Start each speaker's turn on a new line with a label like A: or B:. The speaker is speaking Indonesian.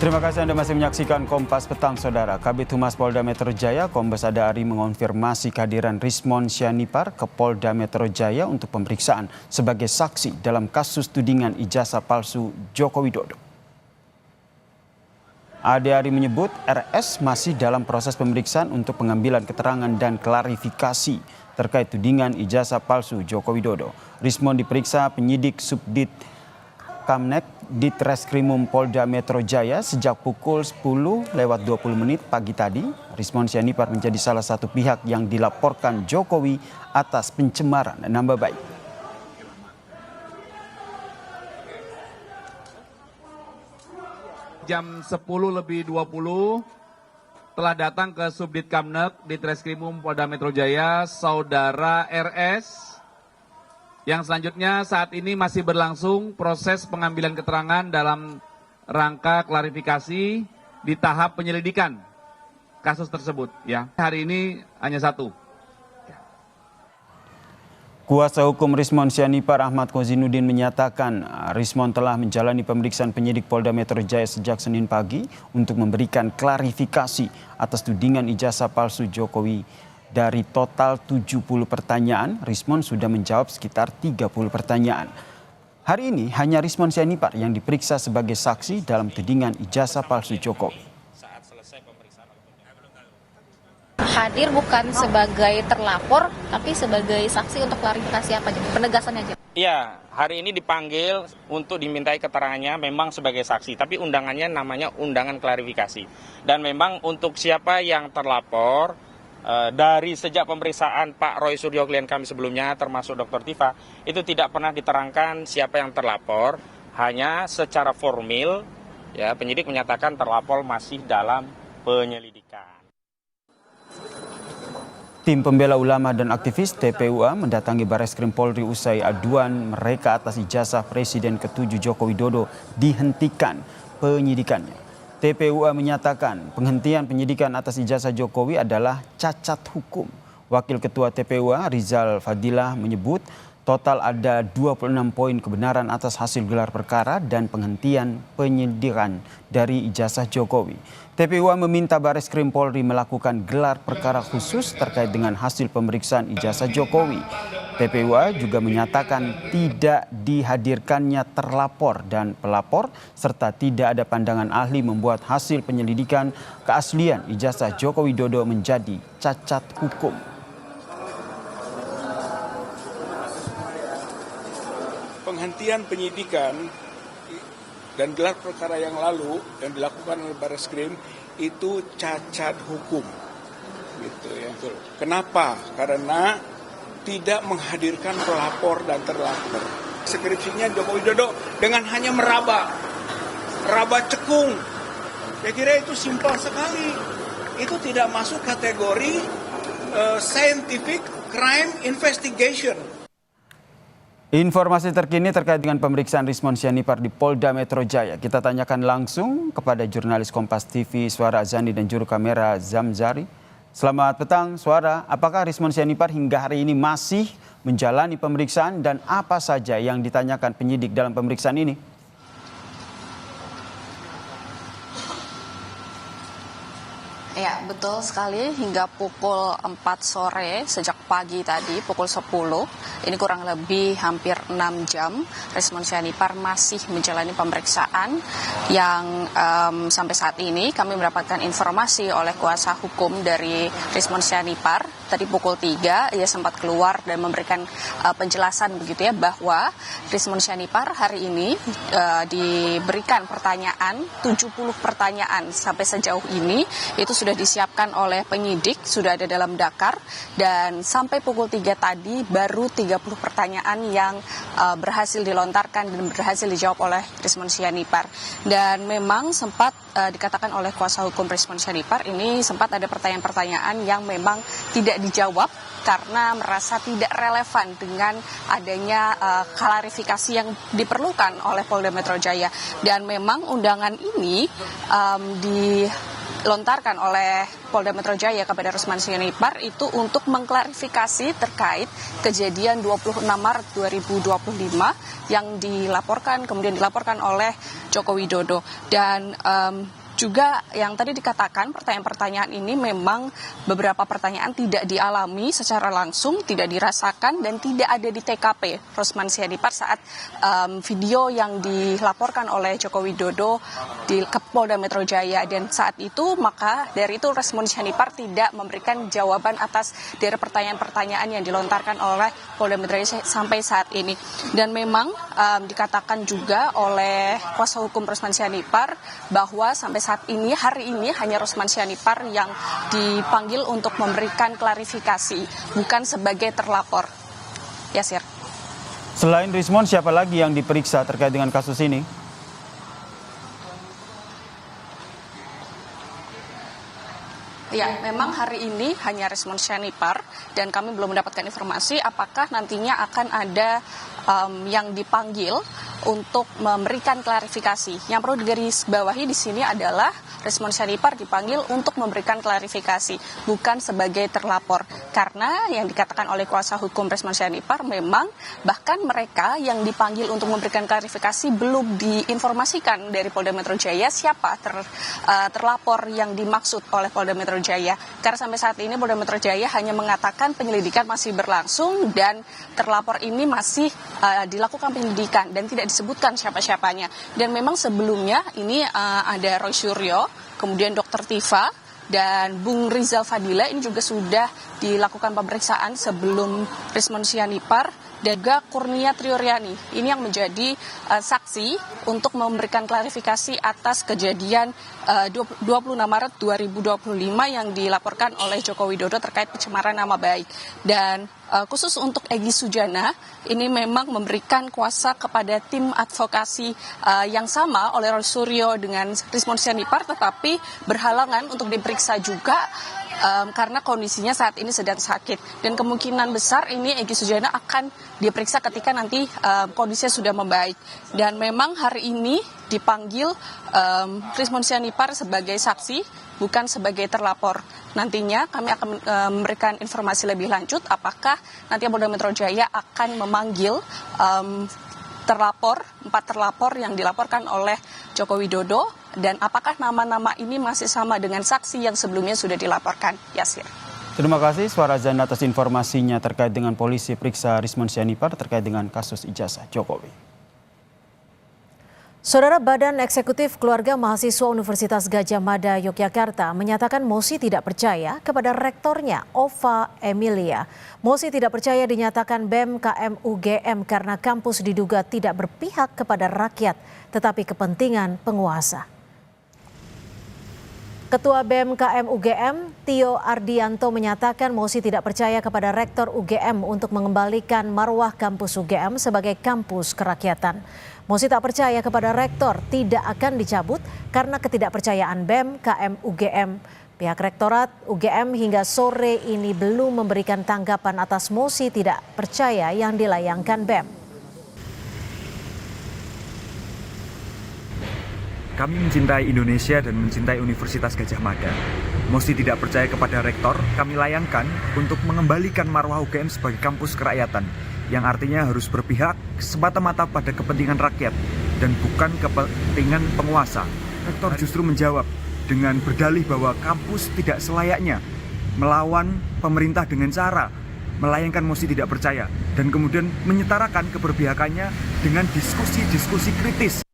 A: Terima kasih Anda masih menyaksikan Kompas Petang, Saudara. Kabid Humas Polda Metro Jaya, Kombes Ada Ari mengonfirmasi kehadiran Rismon Sianipar ke Polda Metro Jaya untuk pemeriksaan sebagai saksi dalam kasus tudingan ijazah palsu Joko Widodo. Ada Ari menyebut RS masih dalam proses pemeriksaan untuk pengambilan keterangan dan klarifikasi terkait tudingan ijazah palsu Joko Widodo. Rismon diperiksa penyidik Subdit Kamnek di Treskrimum Polda Metro Jaya sejak pukul 10:20 pagi tadi. Rismon Sianipar menjadi salah satu pihak yang dilaporkan Jokowi atas pencemaran nama baik.
B: Jam 10:20 telah datang ke Subdit Kamnek di Treskrimum Polda Metro Jaya saudara RS. Yang selanjutnya saat ini masih berlangsung proses pengambilan keterangan dalam rangka klarifikasi di tahap penyelidikan kasus tersebut. Ya, hari ini hanya satu.
A: Kuasa hukum Rismon Sianipar Ahmad Kozinuddin menyatakan Rismon telah menjalani pemeriksaan penyidik Polda Metro Jaya sejak Senin pagi untuk memberikan klarifikasi atas tudingan ijazah palsu Jokowi. Dari total 70 pertanyaan, Rismon sudah menjawab sekitar 30 pertanyaan. Hari ini hanya Rismon Sianipar yang diperiksa sebagai saksi dalam tudingan ijazah palsu Jokowi.
C: Hadir bukan sebagai terlapor, tapi sebagai saksi untuk klarifikasi apa aja, penegasan aja.
D: Iya, hari ini dipanggil untuk dimintai keterangannya memang sebagai saksi, tapi undangannya namanya undangan klarifikasi. Dan memang untuk siapa yang terlapor, dari sejak pemeriksaan Pak Roy Suryo klien kami sebelumnya termasuk Dr. Tifa itu tidak pernah diterangkan siapa yang terlapor, hanya secara formil ya penyidik menyatakan terlapor masih dalam penyelidikan.
A: Tim pembela ulama dan aktivis TPUA mendatangi Barreskrim Polri usai aduan mereka atas ijazah Presiden ke-7 Joko Widodo dihentikan penyidikannya. TPUA menyatakan penghentian penyidikan atas ijazah Jokowi adalah cacat hukum. Wakil Ketua TPUA Rizal Fadilah menyebut total ada 26 poin kebenaran atas hasil gelar perkara dan penghentian penyidikan dari ijazah Jokowi. TPUA meminta Barreskrim Polri melakukan gelar perkara khusus terkait dengan hasil pemeriksaan ijazah Jokowi. TPUA juga menyatakan tidak dihadirkannya terlapor dan pelapor serta tidak ada pandangan ahli membuat hasil penyelidikan keaslian ijazah Joko Widodo menjadi cacat hukum.
E: Penghentian penyidikan dan gelar perkara yang lalu yang dilakukan oleh Barreskrim itu cacat hukum, gitu ya. Kenapa? Karena tidak menghadirkan pelapor dan terlapor. Skripsinya Joko Widodo dengan hanya meraba cekung. Saya kira itu simpel sekali. Itu tidak masuk kategori scientific crime investigation.
A: Informasi terkini terkait dengan pemeriksaan Rismon Sianipar di Polda Metro Jaya. Kita tanyakan langsung kepada jurnalis Kompas TV Suara Azani dan juru kamera Zamzari. Selamat petang, Suara. Apakah Rismon Sianipar hingga hari ini masih menjalani pemeriksaan dan apa saja yang ditanyakan penyidik dalam pemeriksaan ini?
C: Ya, betul sekali. Hingga pukul 4 sore, sejak pagi tadi, pukul 10, ini kurang lebih hampir 6 jam, Rismon Sianipar masih menjalani pemeriksaan yang sampai saat ini kami mendapatkan informasi oleh kuasa hukum dari Rismon Sianipar. Tadi pukul 3, ia sempat keluar dan memberikan penjelasan begitu ya, bahwa Rismon Sianipar hari ini diberikan pertanyaan, 70 pertanyaan sampai sejauh ini, itu sudah disiapkan oleh penyidik, sudah ada dalam dakar, dan sampai pukul 3 tadi baru 30 pertanyaan yang berhasil dilontarkan dan berhasil dijawab oleh Rismon Sianipar. Dan memang sempat dikatakan oleh kuasa hukum Rismon Sianipar, ini sempat ada pertanyaan-pertanyaan yang memang tidak dijawab karena merasa tidak relevan dengan adanya klarifikasi yang diperlukan oleh Polda Metro Jaya. Dan memang undangan ini dilontarkan oleh Polda Metro Jaya kepada Rusman Sianipar itu untuk mengklarifikasi terkait kejadian 26 Maret 2025 yang kemudian dilaporkan oleh Joko Widodo. Dan juga yang tadi dikatakan pertanyaan-pertanyaan ini memang beberapa pertanyaan tidak dialami secara langsung, tidak dirasakan dan tidak ada di TKP Rusman Sianipar saat video yang dilaporkan oleh Joko Widodo di Polda Metro Jaya. Dan saat itu maka dari itu Rusman Sianipar tidak memberikan jawaban atas dari pertanyaan-pertanyaan yang dilontarkan oleh Polda Metro Jaya sampai saat ini. Dan memang dikatakan juga oleh kuasa hukum Rusman Sianipar bahwa sampai saat ini, hari ini hanya Rusman Sianipar yang dipanggil untuk memberikan klarifikasi, bukan sebagai terlapor. Yasir.
A: Selain Rismon, siapa lagi yang diperiksa terkait dengan kasus ini?
C: Ya, memang hari ini hanya Rusman Sianipar dan kami belum mendapatkan informasi apakah nantinya akan ada yang dipanggil untuk memberikan klarifikasi. Yang perlu digarisbawahi di sini adalah Rusman Sianipar dipanggil untuk memberikan klarifikasi, bukan sebagai terlapor. Karena yang dikatakan oleh kuasa hukum Rusman Sianipar memang bahkan mereka yang dipanggil untuk memberikan klarifikasi belum diinformasikan dari Polda Metro Jaya siapa terlapor yang dimaksud oleh Polda Metro Jaya. Karena sampai saat ini Polda Metro Jaya hanya mengatakan penyelidikan masih berlangsung dan terlapor ini masih dilakukan penyelidikan dan tidak disebutkan siapa-siapanya. Dan memang sebelumnya ini ada Roy Suryo, kemudian Dr. Tifa, dan Bung Rizal Fadila ini juga sudah dilakukan pemeriksaan sebelum Rusman Sianipar dan juga Kurnia Trioryani. Ini yang menjadi saksi untuk memberikan klarifikasi atas kejadian 26 Maret 2025 yang dilaporkan oleh Joko Widodo terkait pencemaran nama baik. Dan khusus untuk Egy Sujana, ini memang memberikan kuasa kepada tim advokasi yang sama oleh Roy Suryo dengan Rusman Sianipar, tetapi berhalangan untuk diperiksa juga karena kondisinya saat ini sedang sakit. Dan kemungkinan besar ini Egy Sujana akan diperiksa ketika nanti kondisinya sudah membaik. Dan memang hari ini dipanggil Rusman Sianipar sebagai saksi, bukan sebagai terlapor. Nantinya kami akan memberikan informasi lebih lanjut apakah nanti Polda Metro Jaya akan memanggil empat terlapor yang dilaporkan oleh Joko Widodo, dan apakah nama-nama ini masih sama dengan saksi yang sebelumnya sudah dilaporkan. Yasir.
A: Terima kasih Suara Zan atas informasinya terkait dengan polisi periksa Rusman Sianipar terkait dengan kasus ijazah Jokowi.
F: Saudara, Badan Eksekutif Keluarga Mahasiswa Universitas Gadjah Mada Yogyakarta menyatakan Mosi tidak percaya kepada rektornya, Ova Emilia. Mosi tidak percaya dinyatakan BEM KM UGM karena kampus diduga tidak berpihak kepada rakyat, tetapi kepentingan penguasa. Ketua BEM KM UGM, Tio Ardianto menyatakan Mosi tidak percaya kepada Rektor UGM untuk mengembalikan marwah kampus UGM sebagai kampus kerakyatan. Mosi tak percaya kepada Rektor tidak akan dicabut karena ketidakpercayaan BEM KM UGM. Pihak Rektorat UGM hingga sore ini belum memberikan tanggapan atas mosi tidak percaya yang dilayangkan BEM.
G: Kami mencintai Indonesia dan mencintai Universitas Gadjah Mada. Mosi tidak percaya kepada rektor, kami layangkan untuk mengembalikan marwah UGM sebagai kampus kerakyatan, yang artinya harus berpihak semata-mata pada kepentingan rakyat dan bukan kepentingan penguasa. Rektor justru menjawab dengan berdalih bahwa kampus tidak selayaknya melawan pemerintah dengan cara melayangkan mosi tidak percaya dan kemudian menyetarakan keberpihakannya dengan diskusi-diskusi kritis.